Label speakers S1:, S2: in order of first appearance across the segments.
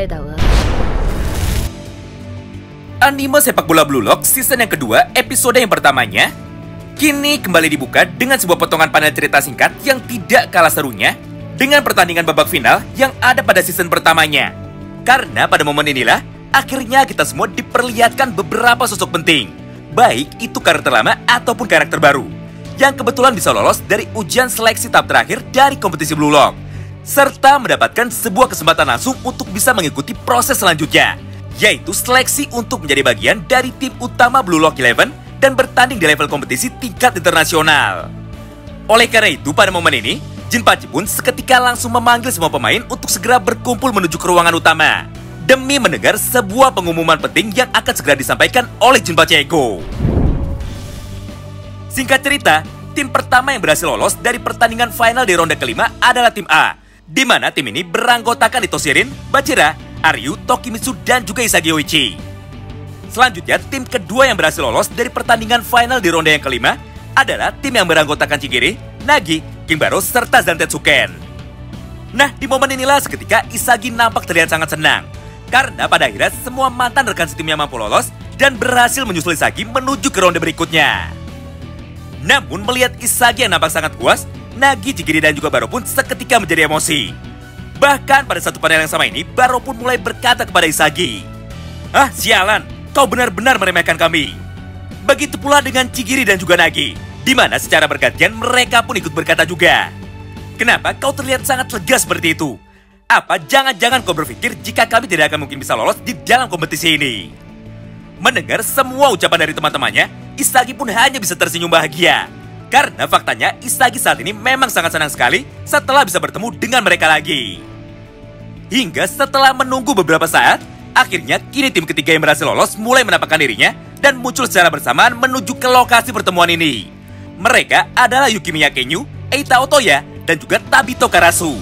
S1: 的额。
S2: Anime sepak bola Blue Lock season yang kedua, episode yang pertamanya kini kembali dibuka dengan sebuah potongan panel cerita singkat yang tidak kalah serunya dengan pertandingan babak final yang ada pada season pertamanya. Karena pada momen inilah akhirnya kita semua diperlihatkan beberapa sosok penting, baik itu karakter lama ataupun karakter baru, yang kebetulan bisa lolos dari ujian seleksi tahap terakhir dari kompetisi Blue Lock, serta mendapatkan sebuah kesempatan langsung untuk bisa mengikuti proses selanjutnya, yaitu seleksi untuk menjadi bagian dari tim utama Blue Lock 11 dan bertanding di level kompetisi tingkat internasional. Oleh karena itu, pada momen ini, Jinpachi pun seketika langsung memanggil semua pemain untuk segera berkumpul menuju ke ruangan utama demi mendengar sebuah pengumuman penting yang akan segera disampaikan oleh Jinpachi Ego. Singkat cerita, tim pertama yang berhasil lolos dari pertandingan final di ronde kelima adalah tim A, di mana tim ini beranggotakan Itoshirin, Bachira, Aryu, Tokimitsu, dan juga Isagi Oichi. Selanjutnya, tim kedua yang berhasil lolos dari pertandingan final di ronde yang kelima adalah tim yang beranggotakan Chigiri, Nagi, Kingbaro, serta Zantetsuken. Nah, di momen inilah seketika Isagi nampak terlihat sangat senang, karena pada akhirnya semua mantan rekan setimnya mampu lolos dan berhasil menyusul Isagi menuju ke ronde berikutnya. Namun melihat Isagi yang nampak sangat puas, Nagi, Chigiri, dan juga Baro pun seketika menjadi emosi. Bahkan pada satu panel yang sama ini, Baro pun mulai berkata kepada Isagi, "Ah, sialan, kau benar-benar meremehkan kami." Begitu pula dengan Chigiri dan juga Nagi, di mana secara bergantian mereka pun ikut berkata juga, "Kenapa kau terlihat sangat lega seperti itu? Apa jangan-jangan kau berpikir jika kami tidak akan mungkin bisa lolos di dalam kompetisi ini?" Mendengar semua ucapan dari teman-temannya, Isagi pun hanya bisa tersenyum bahagia. Karena faktanya Isagi saat ini memang sangat senang sekali setelah bisa bertemu dengan mereka lagi. Hingga setelah menunggu beberapa saat, akhirnya kini tim ketiga yang berhasil lolos mulai menampakkan dirinya dan muncul secara bersamaan menuju ke lokasi pertemuan ini. Mereka adalah Yukimiya Kenyu, Eita Otoya, dan juga Tabito Karasu.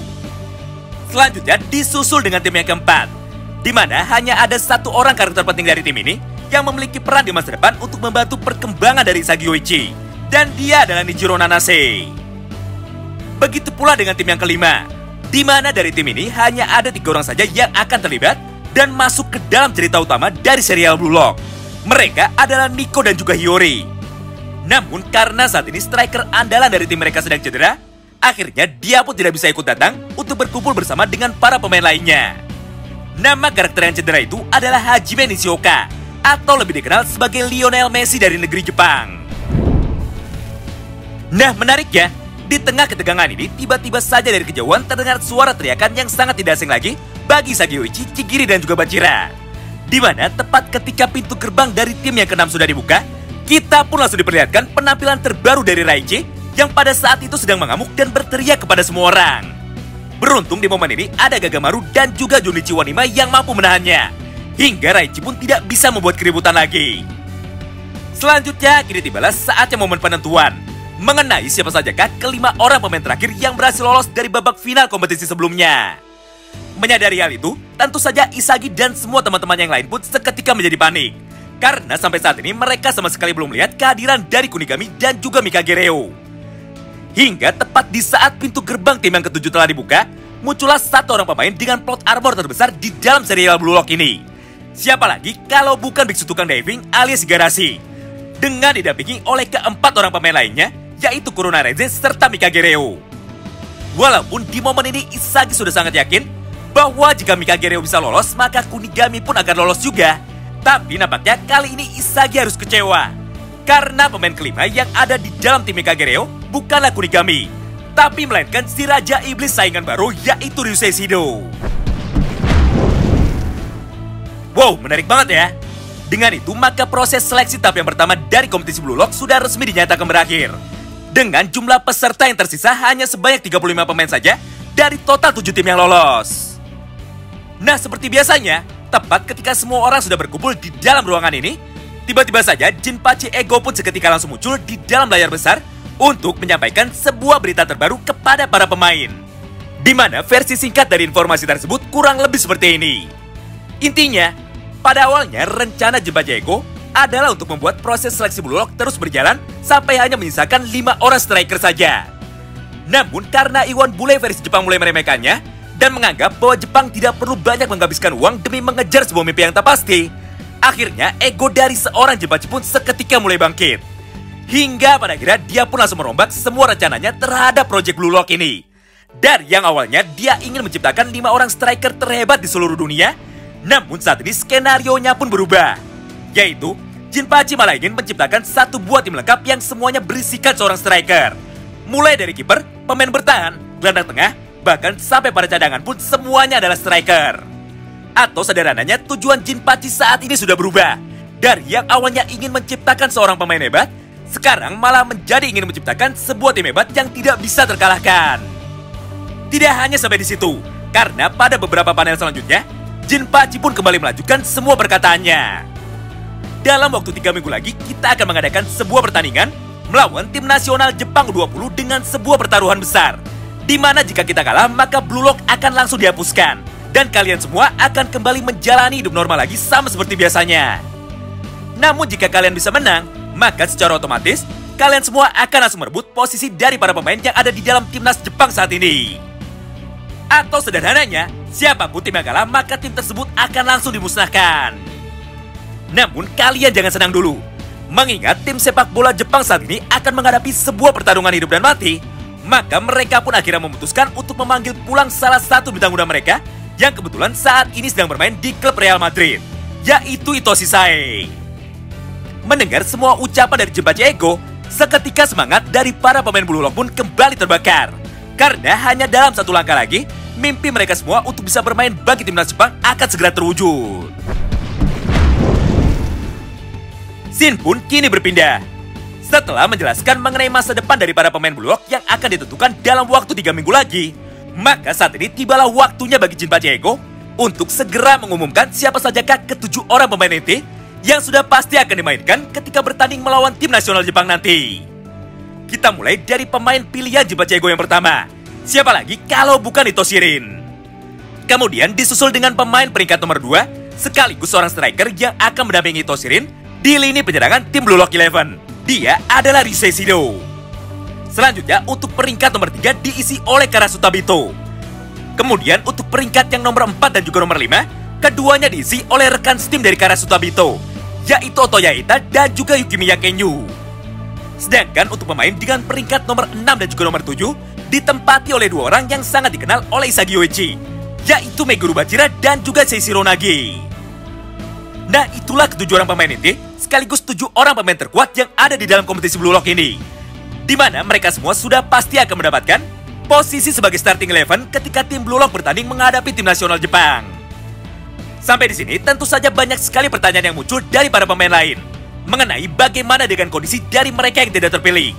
S2: Selanjutnya disusul dengan tim yang keempat, di mana hanya ada satu orang karakter penting dari tim ini yang memiliki peran di masa depan untuk membantu perkembangan dari Isagi Oichi, dan dia adalah Nijiro Nanase. Begitu pula dengan tim yang kelima, di mana dari tim ini hanya ada 3 orang saja yang akan terlibat dan masuk ke dalam cerita utama dari serial Blue Lock. Mereka adalah Nico dan juga Hiyori. Namun karena saat ini striker andalan dari tim mereka sedang cedera, akhirnya dia pun tidak bisa ikut datang untuk berkumpul bersama dengan para pemain lainnya. Nama karakter yang cedera itu adalah Hajime Nishioka, atau lebih dikenal sebagai Lionel Messi dari negeri Jepang. Nah, menariknya, di tengah ketegangan ini, tiba-tiba saja dari kejauhan terdengar suara teriakan yang sangat tidak asing lagi bagi Isagi Oichi, Chigiri, dan juga Bachira. Di mana tepat ketika pintu gerbang dari tim yang ke-6 sudah dibuka, kita pun langsung diperlihatkan penampilan terbaru dari Raichi yang pada saat itu sedang mengamuk dan berteriak kepada semua orang. Beruntung di momen ini ada Gagamaru dan juga Junichi Wanima yang mampu menahannya, hingga Raichi pun tidak bisa membuat keributan lagi. Selanjutnya, kini tibalah saatnya momen penentuan mengenai siapa sajakah kelima orang pemain terakhir yang berhasil lolos dari babak final kompetisi sebelumnya. Menyadari hal itu, tentu saja Isagi dan semua teman-teman yang lain pun seketika menjadi panik, karena sampai saat ini mereka sama sekali belum melihat kehadiran dari Kunigami dan juga Mikage Reo. Hingga tepat di saat pintu gerbang tim yang ke-7 telah dibuka, muncullah satu orang pemain dengan plot armor terbesar di dalam serial Blue Lock ini. Siapa lagi kalau bukan biksu tukang diving alias Igarashi, dengan didampingi oleh keempat orang pemain lainnya, yaitu Kurona Reze serta Mikage Reo. Walaupun di momen ini Isagi sudah sangat yakin bahwa jika Mikage Reo bisa lolos, maka Kunigami pun akan lolos juga. Tapi nampaknya kali ini Isagi harus kecewa, karena pemain kelima yang ada di dalam tim Mikage Reo bukanlah Kunigami, tapi melainkan si Raja Iblis saingan baru, yaitu Ryusei Shido. Wow, menarik banget ya. Dengan itu, maka proses seleksi tahap yang pertama dari kompetisi Blue Lock sudah resmi dinyatakan berakhir, dengan jumlah peserta yang tersisa hanya sebanyak 35 pemain saja dari total 7 tim yang lolos. Nah, seperti biasanya, tepat ketika semua orang sudah berkumpul di dalam ruangan ini, tiba-tiba saja Jinpachi Ego pun seketika langsung muncul di dalam layar besar untuk menyampaikan sebuah berita terbaru kepada para pemain, di mana versi singkat dari informasi tersebut kurang lebih seperti ini. Intinya, pada awalnya rencana Jinpachi Ego adalah untuk membuat proses seleksi Blue Lock terus berjalan sampai hanya menyisakan 5 orang striker saja. Namun karena Iwan Bule versi Jepang mulai meremehkannya dan menganggap bahwa Jepang tidak perlu banyak menghabiskan uang demi mengejar sebuah mimpi yang tak pasti, akhirnya ego dari seorang Jinpachi pun seketika mulai bangkit. Hingga pada akhirnya dia pun langsung merombak semua rencananya terhadap proyek Blue Lock ini. Dari yang awalnya dia ingin menciptakan 5 orang striker terhebat di seluruh dunia, namun saat ini skenarionya pun berubah. Yaitu, Jinpachi malah ingin menciptakan satu buah tim lengkap yang semuanya berisikan seorang striker. Mulai dari kiper, pemain bertahan, gelandang tengah, bahkan sampai pada cadangan pun semuanya adalah striker. Atau sederhananya tujuan Jinpachi saat ini sudah berubah. Dari yang awalnya ingin menciptakan seorang pemain hebat, sekarang malah menjadi ingin menciptakan sebuah tim hebat yang tidak bisa terkalahkan. Tidak hanya sampai di situ, karena pada beberapa panel selanjutnya, Jinpachi pun kembali melanjutkan semua perkataannya. Dalam waktu 3 minggu lagi, kita akan mengadakan sebuah pertandingan melawan tim nasional Jepang U20 dengan sebuah pertaruhan besar. Di mana jika kita kalah, maka Blue Lock akan langsung dihapuskan. Dan kalian semua akan kembali menjalani hidup normal lagi sama seperti biasanya. Namun jika kalian bisa menang, maka secara otomatis, kalian semua akan langsung merebut posisi dari para pemain yang ada di dalam timnas Jepang saat ini. Atau sederhananya, siapapun tim yang kalah, maka tim tersebut akan langsung dimusnahkan. Namun kalian jangan senang dulu. Mengingat tim sepak bola Jepang saat ini akan menghadapi sebuah pertarungan hidup dan mati, maka mereka pun akhirnya memutuskan untuk memanggil pulang salah satu bintang muda mereka yang kebetulan saat ini sedang bermain di klub Real Madrid, yaitu Itoshi Sae. Mendengar semua ucapan dari Jinpachi Ego, seketika semangat dari para pemain Blue Lock pun kembali terbakar. Karena hanya dalam satu langkah lagi, mimpi mereka semua untuk bisa bermain bagi timnas Jepang akan segera terwujud. Scene pun kini berpindah. Setelah menjelaskan mengenai masa depan dari para pemain Blue Lock yang akan ditentukan dalam waktu 3 minggu lagi, maka saat ini tibalah waktunya bagi Jinpachi Ego untuk segera mengumumkan siapa sajakah ke-7 orang pemain inti yang sudah pasti akan dimainkan ketika bertanding melawan tim nasional Jepang nanti. Kita mulai dari pemain pilihan Jinpachi Ego yang pertama. Siapa lagi kalau bukan Itoshi Rin. Kemudian disusul dengan pemain peringkat nomor 2, sekaligus seorang striker yang akan mendampingi Itoshi Rin di lini penyerangan tim Blue Lock 11. Dia adalah Ryusei Shido. Selanjutnya untuk peringkat nomor 3 diisi oleh Karasuta Bito. Kemudian untuk peringkat yang nomor 4 dan juga nomor 5, keduanya diisi oleh rekan setim dari Karasuta Bito, yaitu Otoya Ita dan juga Yukimiya Kenyu. Sedangkan untuk pemain dengan peringkat nomor 6 dan juga nomor 7 ditempati oleh 2 orang yang sangat dikenal oleh Isagi Yoichi, yaitu Meguro Bachira dan juga Seishiro Nagi. Nah, itulah ke-7 orang pemain inti sekaligus 7 orang pemain terkuat yang ada di dalam kompetisi Blue Lock ini, di mana mereka semua sudah pasti akan mendapatkan posisi sebagai starting 11 ketika tim Blue Lock bertanding menghadapi tim nasional Jepang. Sampai di sini tentu saja banyak sekali pertanyaan yang muncul dari para pemain lain mengenai bagaimana dengan kondisi dari mereka yang tidak terpilih.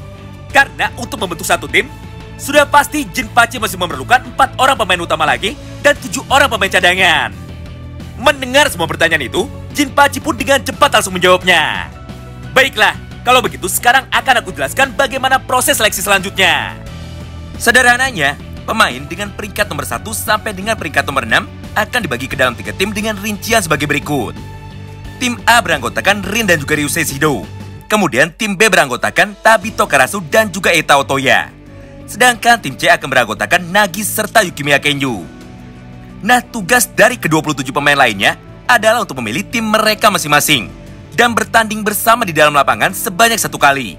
S2: Karena untuk membentuk satu tim, sudah pasti Jinpachi masih memerlukan 4 orang pemain utama lagi dan 7 orang pemain cadangan. Mendengar semua pertanyaan itu, Jinpachi pun dengan cepat langsung menjawabnya. Baiklah, kalau begitu sekarang akan aku jelaskan bagaimana proses seleksi selanjutnya. Sederhananya, pemain dengan peringkat nomor 1 sampai dengan peringkat nomor 6 akan dibagi ke dalam 3 tim dengan rincian sebagai berikut. Tim A beranggotakan Rin dan juga Ryusei Shido. Kemudian tim B beranggotakan Tabito Karasu dan juga Eita Otoya. Sedangkan tim C akan beranggotakan Nagi serta Yukimiya Kenyu. Nah, tugas dari ke-27 pemain lainnya adalah untuk memilih tim mereka masing-masing dan bertanding bersama di dalam lapangan sebanyak 1 kali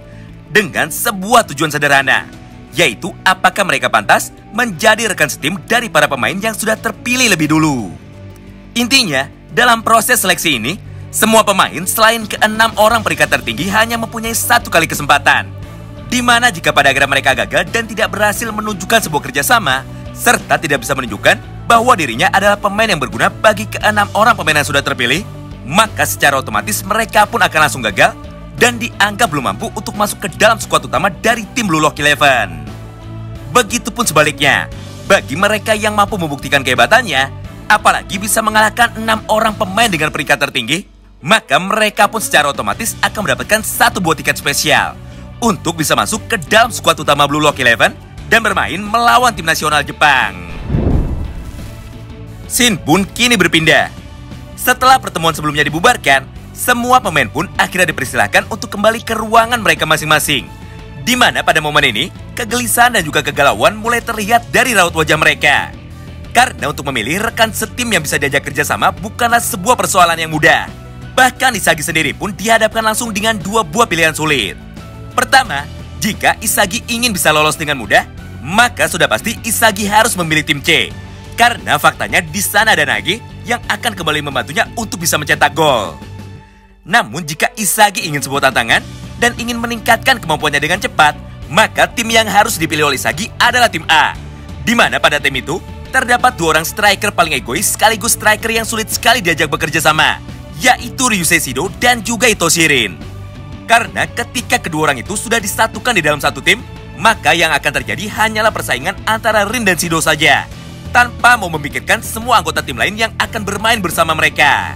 S2: dengan sebuah tujuan sederhana, yaitu apakah mereka pantas menjadi rekan setim dari para pemain yang sudah terpilih lebih dulu. Intinya, dalam proses seleksi ini, semua pemain selain ke-6 orang peringkat tertinggi hanya mempunyai 1 kali kesempatan, di mana jika pada akhirnya mereka gagal dan tidak berhasil menunjukkan sebuah kerjasama, serta tidak bisa menunjukkan bahwa dirinya adalah pemain yang berguna bagi ke-6 orang pemain yang sudah terpilih, maka secara otomatis mereka pun akan langsung gagal dan dianggap belum mampu untuk masuk ke dalam skuad utama dari tim Blue Lock 11. Begitupun sebaliknya, bagi mereka yang mampu membuktikan kehebatannya, apalagi bisa mengalahkan 6 orang pemain dengan peringkat tertinggi, maka mereka pun secara otomatis akan mendapatkan 1 buah tiket spesial untuk bisa masuk ke dalam skuad utama Blue Lock 11 dan bermain melawan tim nasional Jepang. Scene pun kini berpindah. Setelah pertemuan sebelumnya dibubarkan, semua pemain pun akhirnya dipersilahkan untuk kembali ke ruangan mereka masing-masing, di mana pada momen ini kegelisahan dan juga kegalauan mulai terlihat dari raut wajah mereka. Karena untuk memilih rekan setim yang bisa diajak kerjasama bukanlah sebuah persoalan yang mudah. Bahkan Isagi sendiri pun dihadapkan langsung dengan dua buah pilihan sulit. Pertama, jika Isagi ingin bisa lolos dengan mudah, maka sudah pasti Isagi harus memilih tim C. Karena faktanya di sana ada Nagi yang akan kembali membantunya untuk bisa mencetak gol. Namun jika Isagi ingin sebuah tantangan dan ingin meningkatkan kemampuannya dengan cepat, maka tim yang harus dipilih oleh Isagi adalah tim A. Di mana pada tim itu terdapat dua orang striker paling egois sekaligus striker yang sulit sekali diajak bekerja sama, yaitu Ryusei Shido dan juga Ito Shirin. Karena ketika kedua orang itu sudah disatukan di dalam satu tim, maka yang akan terjadi hanyalah persaingan antara Rin dan Shido saja, tanpa mau memikirkan semua anggota tim lain yang akan bermain bersama mereka.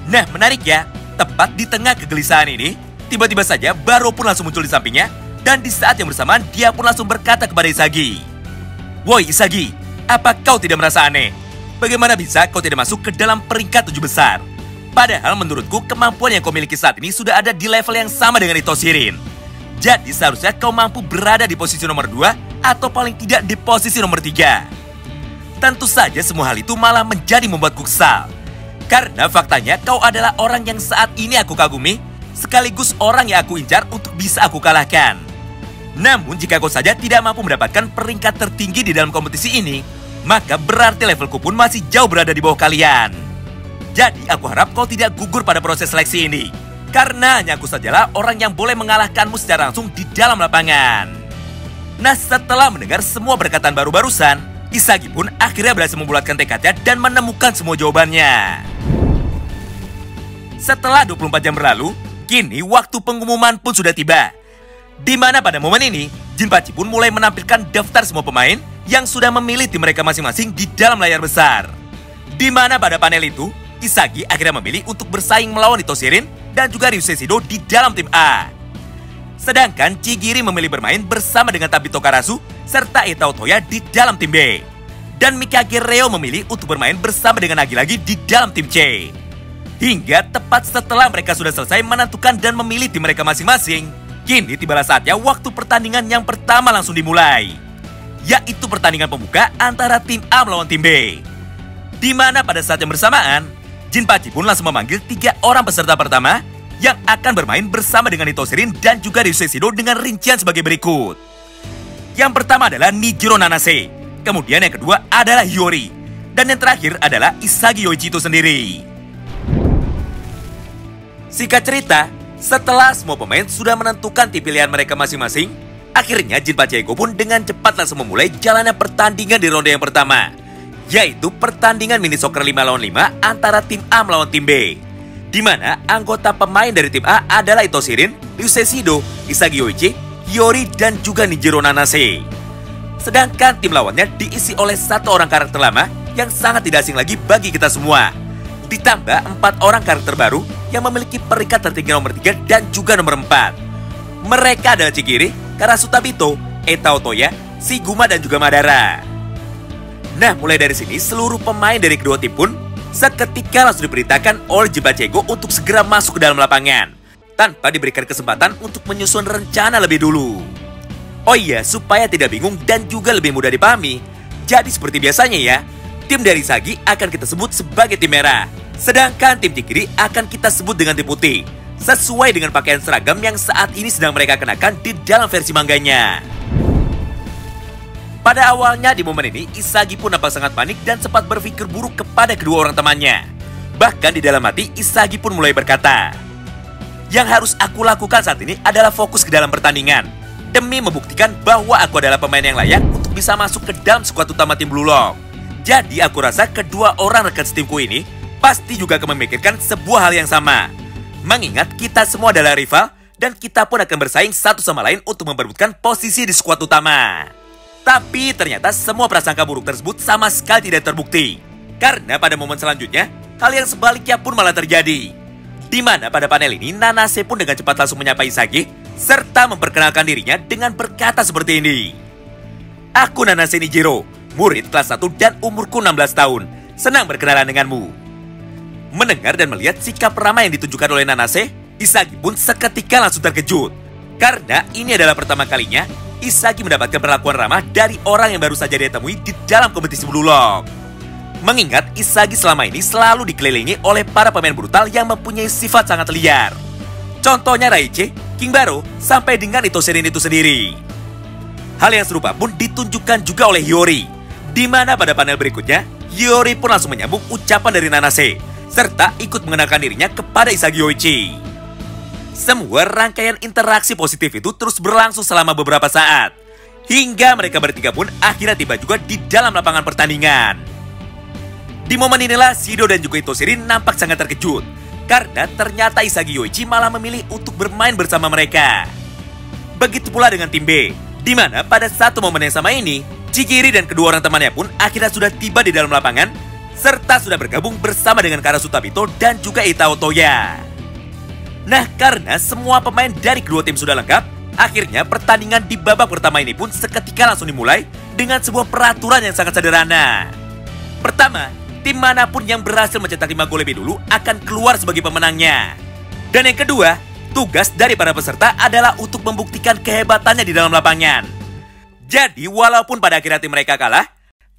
S2: Nah, menarik ya, tepat di tengah kegelisahan ini, tiba-tiba saja Baro pun langsung muncul di sampingnya, dan di saat yang bersamaan dia pun langsung berkata kepada Isagi, "Woi Isagi, apa kau tidak merasa aneh? Bagaimana bisa kau tidak masuk ke dalam peringkat 7 besar? Padahal menurutku kemampuan yang kau miliki saat ini sudah ada di level yang sama dengan Ito Shirin. Jadi seharusnya kau mampu berada di posisi nomor 2 atau paling tidak di posisi nomor 3. Tentu saja semua hal itu malah menjadi membuatku kesal. Karena faktanya kau adalah orang yang saat ini aku kagumi, sekaligus orang yang aku incar untuk bisa aku kalahkan. Namun jika kau saja tidak mampu mendapatkan peringkat tertinggi di dalam kompetisi ini, maka berarti levelku pun masih jauh berada di bawah kalian. Jadi aku harap kau tidak gugur pada proses seleksi ini, karena hanya aku sajalah orang yang boleh mengalahkanmu secara langsung di dalam lapangan." Nah, setelah mendengar semua perkataan baru-barusan, Isagi pun akhirnya berhasil membulatkan tekadnya dan menemukan semua jawabannya. Setelah 24 jam berlalu, kini waktu pengumuman pun sudah tiba. Di mana pada momen ini, Jinpachi pun mulai menampilkan daftar semua pemain yang sudah memilih tim mereka masing-masing di dalam layar besar. Di mana pada panel itu, Isagi akhirnya memilih untuk bersaing melawan Ito Shirin dan juga Ryusei Shido di dalam tim A. Sedangkan Chigiri memilih bermain bersama dengan Tabito Karasu serta Etao Toya di dalam tim B. Dan Mikage Reo memilih untuk bermain bersama dengan Nagi lagi di dalam tim C. Hingga tepat setelah mereka sudah selesai menentukan dan memilih tim mereka masing-masing, kini tibalah saatnya waktu pertandingan yang pertama langsung dimulai, yaitu pertandingan pembuka antara tim A melawan tim B. Di mana pada saat yang bersamaan, Jinpachi pun langsung memanggil 3 orang peserta pertama yang akan bermain bersama dengan Ito Shirin dan juga Ryusei Shido dengan rincian sebagai berikut. Yang pertama adalah Nijiro Nanase, kemudian yang kedua adalah Hiyori, dan yang terakhir adalah Isagi Yoichi itu sendiri. Singkat cerita, setelah semua pemain sudah menentukan tim pilihan mereka masing-masing, akhirnya Jinpachi Ego pun dengan cepat langsung memulai jalannya pertandingan di ronde yang pertama, yaitu pertandingan mini soccer 5 lawan 5 antara tim A melawan tim B. Di mana anggota pemain dari tim A adalah Ito Shirin, Ryusei Shido, Isagi Yoichi, Hiyori, dan juga Nijiro Nanase. Sedangkan tim lawannya diisi oleh 1 orang karakter lama yang sangat tidak asing lagi bagi kita semua. Ditambah 4 orang karakter baru yang memiliki peringkat tertinggi nomor 3 dan juga nomor 4. Mereka adalah Chigiri, Karasu Tabito, Etao Toya, Shiguma, dan juga Madara. Nah, mulai dari sini seluruh pemain dari kedua tim pun seketika langsung diperintahkan oleh Jinpachi Ego untuk segera masuk ke dalam lapangan tanpa diberikan kesempatan untuk menyusun rencana lebih dulu. Oh iya, supaya tidak bingung dan juga lebih mudah dipahami, jadi seperti biasanya ya, tim dari Isagi akan kita sebut sebagai tim merah, sedangkan tim Chigiri akan kita sebut dengan tim putih, sesuai dengan pakaian seragam yang saat ini sedang mereka kenakan di dalam versi mangganya. Pada awalnya di momen ini, Isagi pun nampak sangat panik dan sempat berpikir buruk kepada kedua orang temannya. Bahkan di dalam hati, Isagi pun mulai berkata, "Yang harus aku lakukan saat ini adalah fokus ke dalam pertandingan, demi membuktikan bahwa aku adalah pemain yang layak untuk bisa masuk ke dalam skuad utama tim Blue Lock. Jadi aku rasa kedua orang rekan setimku ini pasti juga akan memikirkan sebuah hal yang sama. Mengingat kita semua adalah rival, dan kita pun akan bersaing satu sama lain untuk memperebutkan posisi di skuad utama." Tapi ternyata semua prasangka buruk tersebut sama sekali tidak terbukti. Karena pada momen selanjutnya, hal yang sebaliknya pun malah terjadi. Di mana pada panel ini, Nanase pun dengan cepat langsung menyapa Isagi, serta memperkenalkan dirinya dengan berkata seperti ini. "Aku Nanase Nijiro, murid kelas 1 dan umurku 16 tahun. Senang berkenalan denganmu." Mendengar dan melihat sikap ramah yang ditunjukkan oleh Nanase, Isagi pun seketika langsung terkejut. Karena ini adalah pertama kalinya Isagi mendapatkan perlakuan ramah dari orang yang baru saja dia temui di dalam kompetisi Blue Lock. Mengingat Isagi selama ini selalu dikelilingi oleh para pemain brutal yang mempunyai sifat sangat liar. Contohnya Raichi, King Baro, sampai dengan Itoserin itu sendiri. Hal yang serupa pun ditunjukkan juga oleh Hiyori, di mana pada panel berikutnya, Hiyori pun langsung menyambung ucapan dari Nanase, serta ikut mengenalkan dirinya kepada Isagi Yoichi. Semua rangkaian interaksi positif itu terus berlangsung selama beberapa saat, hingga mereka bertiga pun akhirnya tiba juga di dalam lapangan pertandingan. Di momen inilah Shido dan juga Itoserin nampak sangat terkejut, karena ternyata Isagi Yoichi malah memilih untuk bermain bersama mereka. Begitu pula dengan tim B, di mana pada satu momen yang sama ini, Chigiri dan kedua orang temannya pun akhirnya sudah tiba di dalam lapangan, serta sudah bergabung bersama dengan Karasu Tabito dan juga Itao Toya. Nah, karena semua pemain dari kedua tim sudah lengkap, akhirnya pertandingan di babak pertama ini pun seketika langsung dimulai dengan sebuah peraturan yang sangat sederhana. Pertama, tim manapun yang berhasil mencetak 5 gol lebih dulu akan keluar sebagai pemenangnya. Dan yang kedua, tugas dari para peserta adalah untuk membuktikan kehebatannya di dalam lapangan. Jadi, walaupun pada akhirnya tim mereka kalah,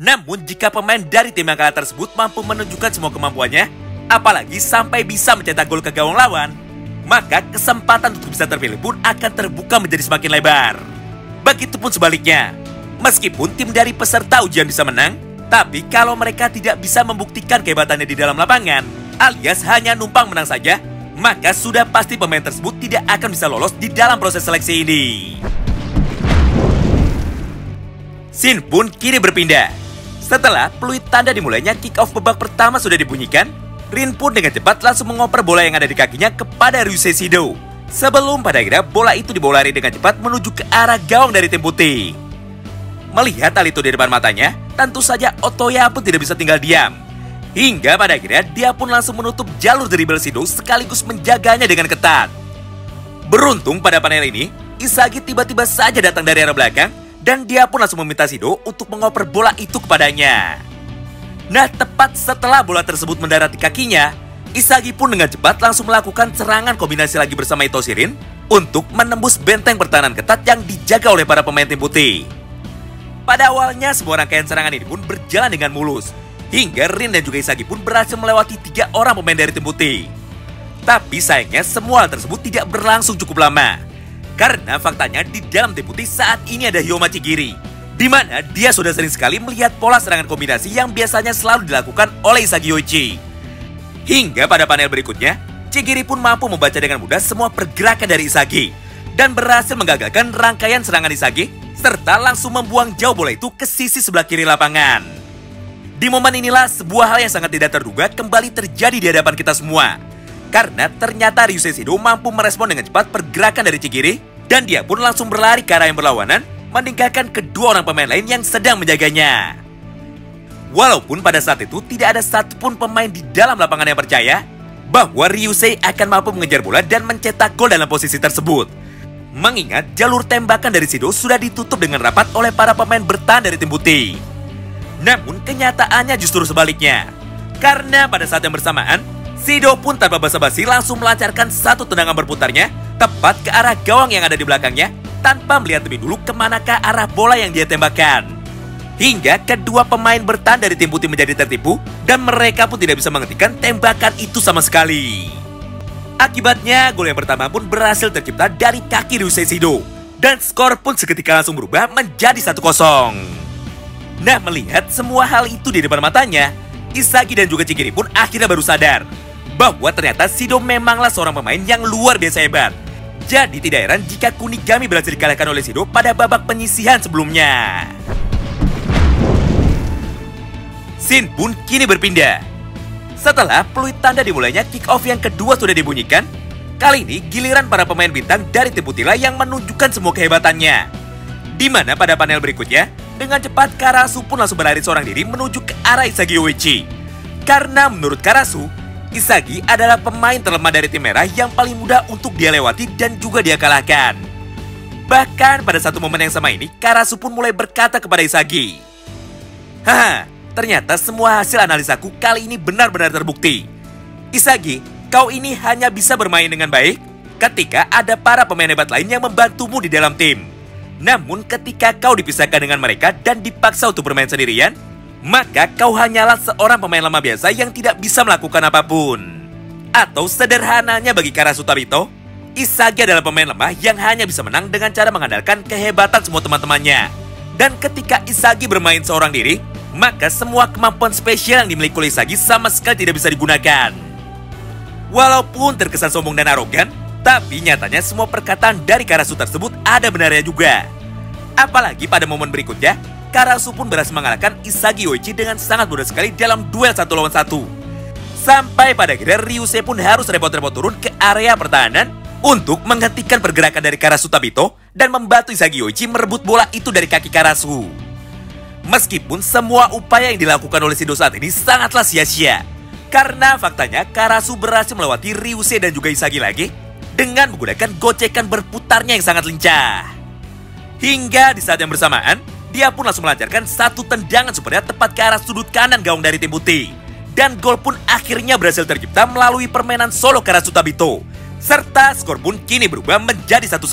S2: namun jika pemain dari tim yang kalah tersebut mampu menunjukkan semua kemampuannya, apalagi sampai bisa mencetak gol ke gawang lawan, maka kesempatan untuk bisa terpilih pun akan terbuka menjadi semakin lebar. Begitupun sebaliknya, meskipun tim dari peserta ujian bisa menang, tapi kalau mereka tidak bisa membuktikan kehebatannya di dalam lapangan, alias hanya numpang menang saja, maka sudah pasti pemain tersebut tidak akan bisa lolos di dalam proses seleksi ini. Scene pun kini berpindah. Setelah peluit tanda dimulainya kick off babak pertama sudah dibunyikan, Rin pun dengan cepat langsung mengoper bola yang ada di kakinya kepada Ryusei Shido. Sebelum pada akhirnya bola itu dibawa lari dengan cepat menuju ke arah gawang dari tim putih. Melihat hal itu di depan matanya, tentu saja Otoya pun tidak bisa tinggal diam. Hingga pada akhirnya dia pun langsung menutup jalur dribble Shido sekaligus menjaganya dengan ketat. Beruntung pada panel ini, Isagi tiba-tiba saja datang dari arah belakang dan dia pun langsung meminta Shido untuk mengoper bola itu kepadanya. Nah, tepat setelah bola tersebut mendarat di kakinya, Isagi pun dengan cepat langsung melakukan serangan kombinasi lagi bersama Itoserin untuk menembus benteng pertahanan ketat yang dijaga oleh para pemain tim putih. Pada awalnya, semua rangkaian serangan ini pun berjalan dengan mulus, hingga Rin dan juga Isagi pun berhasil melewati 3 orang pemain dari tim putih. Tapi sayangnya semua hal tersebut tidak berlangsung cukup lama, karena faktanya di dalam tim putih saat ini ada Hyoma Chigiri, di mana dia sudah sering sekali melihat pola serangan kombinasi yang biasanya selalu dilakukan oleh Isagi Yoichi. Hingga pada panel berikutnya, Chigiri pun mampu membaca dengan mudah semua pergerakan dari Isagi, dan berhasil menggagalkan rangkaian serangan Isagi, serta langsung membuang jauh bola itu ke sisi sebelah kiri lapangan. Di momen inilah sebuah hal yang sangat tidak terduga kembali terjadi di hadapan kita semua. Karena ternyata Ryusei Shido mampu merespon dengan cepat pergerakan dari Chigiri, dan dia pun langsung berlari ke arah yang berlawanan, meninggalkan kedua orang pemain lain yang sedang menjaganya. Walaupun pada saat itu tidak ada satupun pemain di dalam lapangan yang percaya bahwa Ryusei akan mampu mengejar bola dan mencetak gol dalam posisi tersebut. Mengingat jalur tembakan dari Shido sudah ditutup dengan rapat oleh para pemain bertahan dari tim putih. Namun kenyataannya justru sebaliknya. Karena pada saat yang bersamaan, Shido pun tanpa basa-basi langsung melancarkan satu tendangan berputarnya tepat ke arah gawang yang ada di belakangnya tanpa melihat lebih dulu kemanakah arah bola yang dia tembakkan. Hingga kedua pemain bertahan dari tim putih menjadi tertipu dan mereka pun tidak bisa menghentikan tembakan itu sama sekali. Akibatnya, gol yang pertama pun berhasil tercipta dari kaki Ryusei Shido. Dan skor pun seketika langsung berubah menjadi 1-0. Nah, melihat semua hal itu di depan matanya, Isagi dan juga Chigiri pun akhirnya baru sadar bahwa ternyata Shido memanglah seorang pemain yang luar biasa hebat. Jadi tidak heran jika Kunigami berhasil dikalahkan oleh Shido pada babak penyisihan sebelumnya. Scene pun kini berpindah. Setelah peluit tanda dimulainya kick off yang kedua sudah dibunyikan, kali ini giliran para pemain bintang dari tim putih yang menunjukkan semua kehebatannya. Di mana pada panel berikutnya, dengan cepat Karasu pun langsung berlari seorang diri menuju ke arah Isagi Yoichi. Karena menurut Karasu, Isagi adalah pemain terlemah dari tim merah yang paling mudah untuk dia lewati dan juga dia kalahkan. Bahkan pada satu momen yang sama ini, Karasu pun mulai berkata kepada Isagi, "Haha, ternyata semua hasil analisaku kali ini benar-benar terbukti. Isagi, kau ini hanya bisa bermain dengan baik ketika ada para pemain hebat lain yang membantumu di dalam tim. Namun ketika kau dipisahkan dengan mereka dan dipaksa untuk bermain sendirian, maka kau hanyalah seorang pemain lama biasa yang tidak bisa melakukan apapun. Atau sederhananya bagi Karasu Tabito, Isagi adalah pemain lemah yang hanya bisa menang dengan cara mengandalkan kehebatan semua teman-temannya. Dan ketika Isagi bermain seorang diri, maka semua kemampuan spesial yang dimiliki oleh Isagi sama sekali tidak bisa digunakan. Walaupun terkesan sombong dan arogan, tapi nyatanya semua perkataan dari Karasu tersebut ada benarnya juga. Apalagi pada momen berikutnya, Karasu pun berhasil mengalahkan Isagi Yoichi dengan sangat mudah sekali dalam duel 1 lawan 1. Sampai pada akhirnya Ryusei pun harus repot-repot turun ke area pertahanan untuk menghentikan pergerakan dari Karasu Tabito dan membantu Isagi Yoichi merebut bola itu dari kaki Karasu. Meskipun semua upaya yang dilakukan oleh Shindo saat ini sangatlah sia-sia, karena faktanya Karasu berhasil melewati Ryusei dan juga Isagi lagi dengan menggunakan gocekan berputarnya yang sangat lincah. Hingga di saat yang bersamaan, dia pun langsung melancarkan satu tendangan supernya tepat ke arah sudut kanan gawang dari tim putih. Dan gol pun akhirnya berhasil tercipta melalui permainan solo Karasu Tabito. Serta skor pun kini berubah menjadi 1-1.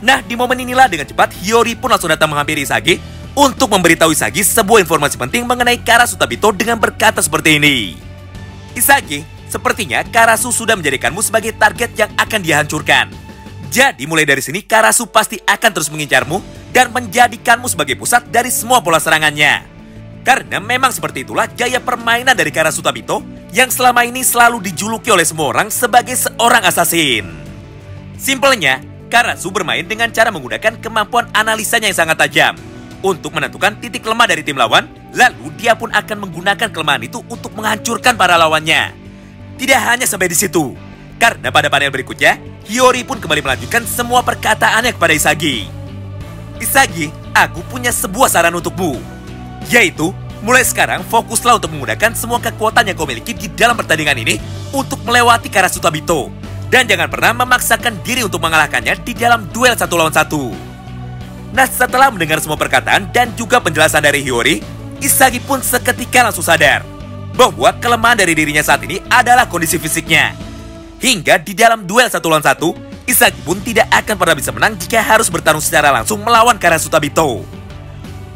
S2: Nah, di momen inilah dengan cepat Hiyori pun langsung datang menghampiri Isagi untuk memberitahu Isagi sebuah informasi penting mengenai Karasu Tabito dengan berkata seperti ini. Isagi, sepertinya Karasu sudah menjadikanmu sebagai target yang akan dia hancurkan. Jadi mulai dari sini Karasu pasti akan terus mengincarmu dan menjadikanmu sebagai pusat dari semua pola serangannya. Karena memang seperti itulah gaya permainan dari Karasu Tabito yang selama ini selalu dijuluki oleh semua orang sebagai seorang assassin. Simpelnya, Karasu bermain dengan cara menggunakan kemampuan analisanya yang sangat tajam untuk menentukan titik lemah dari tim lawan, lalu dia pun akan menggunakan kelemahan itu untuk menghancurkan para lawannya. Tidak hanya sampai di situ, karena pada panel berikutnya, Hiyori pun kembali melanjutkan semua perkataannya kepada Isagi. Isagi, aku punya sebuah saran untukmu, yaitu mulai sekarang fokuslah untuk menggunakan semua kekuatan yang kau miliki di dalam pertandingan ini untuk melewati Karasu Tabito. Dan jangan pernah memaksakan diri untuk mengalahkannya di dalam duel 1 lawan 1. Nah, setelah mendengar semua perkataan dan juga penjelasan dari Hiyori, Isagi pun seketika langsung sadar bahwa kelemahan dari dirinya saat ini adalah kondisi fisiknya. Hingga di dalam duel 1 lawan 1, Isagi pun tidak akan pernah bisa menang jika harus bertarung secara langsung melawan Karasu Tabito.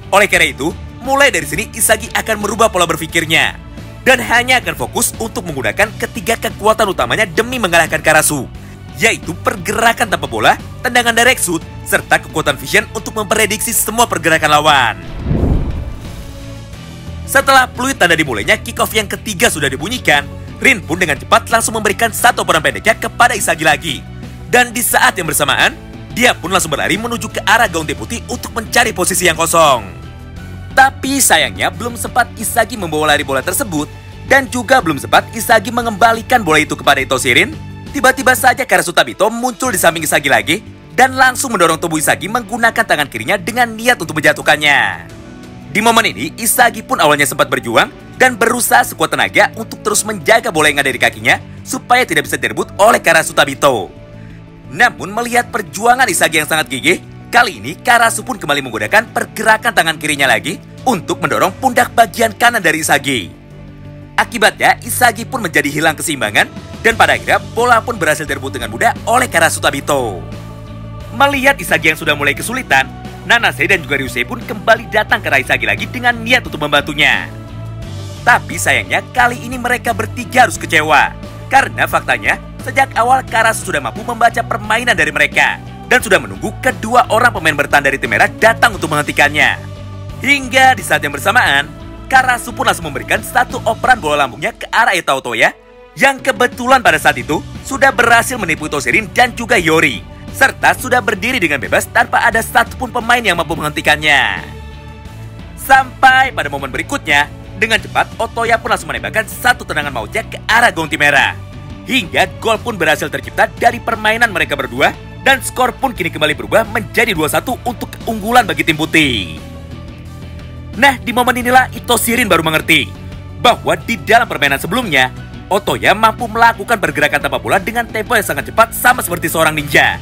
S2: Oleh karena itu, mulai dari sini Isagi akan merubah pola berpikirnya dan hanya akan fokus untuk menggunakan ketiga kekuatan utamanya demi mengalahkan Karasu, yaitu pergerakan tanpa bola, tendangan direct shoot, serta kekuatan vision untuk memprediksi semua pergerakan lawan. Setelah peluit tanda dimulainya kick-off yang ketiga sudah dibunyikan, Rin pun dengan cepat langsung memberikan satu operan pendeknya kepada Isagi lagi. Dan di saat yang bersamaan, dia pun langsung berlari menuju ke arah gaun putih untuk mencari posisi yang kosong. Tapi sayangnya belum sempat Isagi membawa lari bola tersebut dan juga belum sempat Isagi mengembalikan bola itu kepada Itoshirin, tiba-tiba saja Karasu Tabito muncul di samping Isagi lagi dan langsung mendorong tubuh Isagi menggunakan tangan kirinya dengan niat untuk menjatuhkannya. Di momen ini Isagi pun awalnya sempat berjuang dan berusaha sekuat tenaga untuk terus menjaga bola yang ada di kakinya supaya tidak bisa direbut oleh Karasu Tabito. Namun melihat perjuangan Isagi yang sangat gigih, kali ini Karasu pun kembali menggunakan pergerakan tangan kirinya lagi untuk mendorong pundak bagian kanan dari Isagi. Akibatnya Isagi pun menjadi hilang keseimbangan dan pada akhirnya bola pun berhasil direbut dengan mudah oleh Karasu Tabito. Melihat Isagi yang sudah mulai kesulitan, Nanase dan juga Ryusei pun kembali datang ke arah Isagi lagi dengan niat untuk membantunya. Tapi sayangnya kali ini mereka bertiga harus kecewa karena faktanya sejak awal Karasu sudah mampu membaca permainan dari mereka dan sudah menunggu kedua orang pemain bertahan dari tim merah datang untuk menghentikannya. Hingga di saat yang bersamaan, Karasu pun langsung memberikan satu operan bola lambungnya ke arah Eta Otoya yang kebetulan pada saat itu sudah berhasil menipu Itoshirin dan juga Hiyori, serta sudah berdiri dengan bebas tanpa ada satupun pemain yang mampu menghentikannya. Sampai pada momen berikutnya, dengan cepat Otoya pun langsung menembakkan satu tendangan mautnya ke arah gaun tim merah. Hingga gol pun berhasil tercipta dari permainan mereka berdua dan skor pun kini kembali berubah menjadi 2-1 untuk keunggulan bagi tim putih. Nah, di momen inilah Itoshirin baru mengerti bahwa di dalam permainan sebelumnya, Otoya mampu melakukan pergerakan tanpa bola dengan tempo yang sangat cepat sama seperti seorang ninja.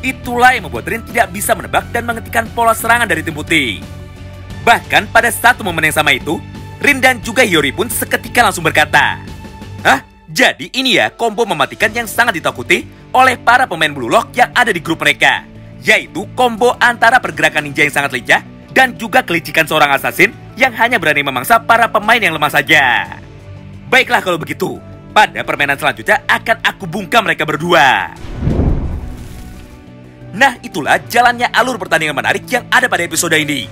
S2: Itulah yang membuat Rin tidak bisa menebak dan menghentikan pola serangan dari tim putih. Bahkan pada satu momen yang sama itu, Rin dan juga Hiyori pun seketika langsung berkata, "Hah? Jadi ini ya combo mematikan yang sangat ditakuti oleh para pemain Blue Lock yang ada di grup mereka, yaitu combo antara pergerakan ninja yang sangat lincah dan juga kelicikan seorang assassin yang hanya berani memangsa para pemain yang lemah saja. Baiklah kalau begitu, pada permainan selanjutnya akan aku bungkam mereka berdua. Nah, itulah jalannya alur pertandingan menarik yang ada pada episode ini.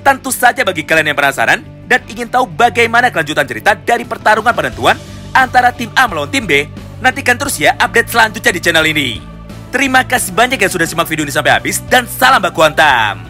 S2: Tentu saja bagi kalian yang penasaran dan ingin tahu bagaimana kelanjutan cerita dari pertarungan penentuan antara tim A melawan tim B, nantikan terus ya update selanjutnya di channel ini. Terima kasih banyak yang sudah simak video ini sampai habis dan salam baku hantam.